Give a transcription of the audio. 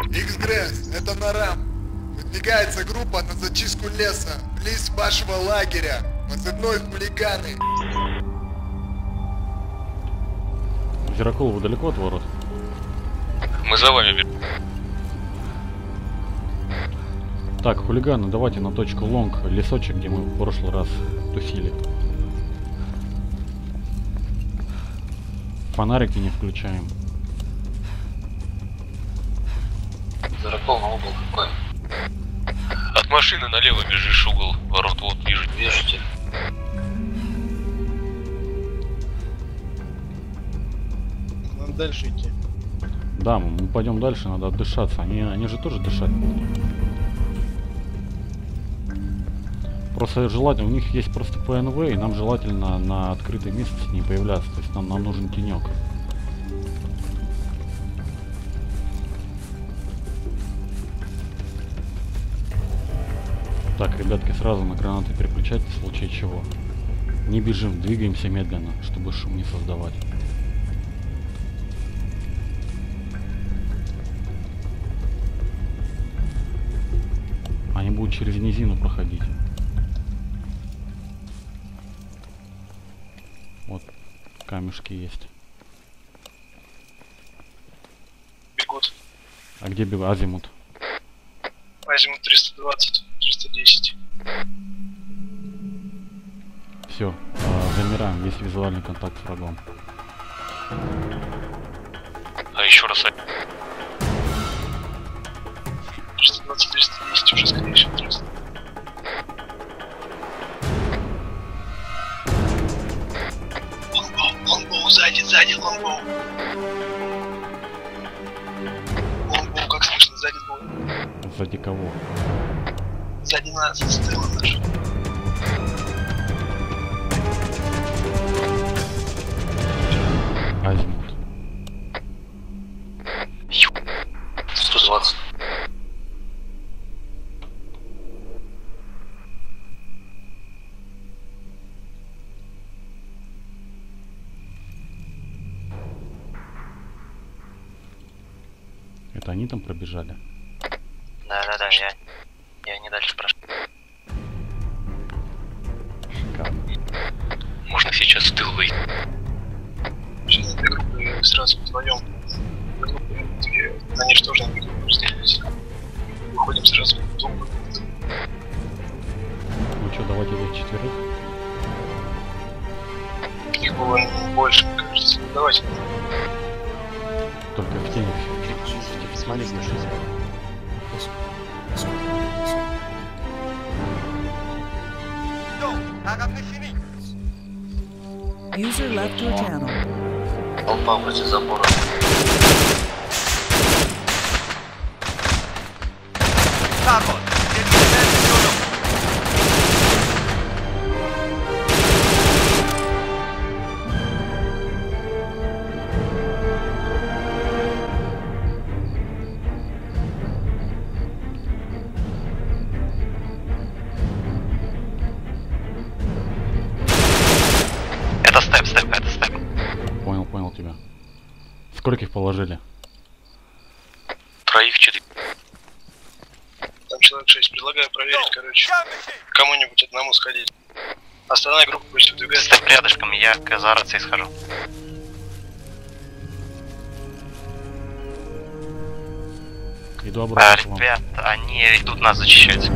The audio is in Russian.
X-Grass, это Нарам. Выдвигается группа на зачистку леса, близ вашего лагеря. Позывной хулиганы. Зеракул, вы далеко от ворот? Мы за вами. Так, хулиганы, давайте на точку Лонг, лесочек, где мы в прошлый раз тусили. Фонарики не включаем. Зеракул на угол какой? От машины налево бежишь, угол ворот, вот вижу. Вижу тебя. Надо дальше идти. Да, мы пойдем дальше, надо отдышаться. Они же тоже дышать будут. Просто желательно, у них есть просто ПНВ, и нам желательно на открытой местности не появляться. То есть нам нужен тенек. Так, ребятки, сразу на гранаты переключайтесь в случае чего. Не бежим, двигаемся медленно, чтобы шум не создавать. Они будут через низину проходить. Вот, камешки есть. Бегут. А где бегут? Азимут. Азимут 320, 310. Все, замираем, есть визуальный контакт с врагом. А еще раз. 320, 310 уже скорее всего интересно. Лонгбоу, сзади, лонгбоу. Лонгбоу, как слышно, сзади двое. Сзади кого? Сзади нас, Стелла наша. Азимут. 120. Это они там пробежали? Да, я не дальше прошел. Шикарно. Можно сейчас в тыл выйти. Сейчас две группы сразу вдвоем. Они же тоже на группу разделились. Выходим сразу в дом. Ну что, давайте этих четверых. Их было больше, мне кажется. Давайте. Только в тени. Смотри, что User left your channel. толпа возле забора. Это степ. Понял тебя. Скольких положили? Троих, 4. Там человек 6. Предлагаю проверить, короче. Кому-нибудь одному сходить. Остальная группа пусть выдвигается. Степ рядышком, я к зарации схожу. Иду обратно к вам. Ребят, они идут нас зачищать.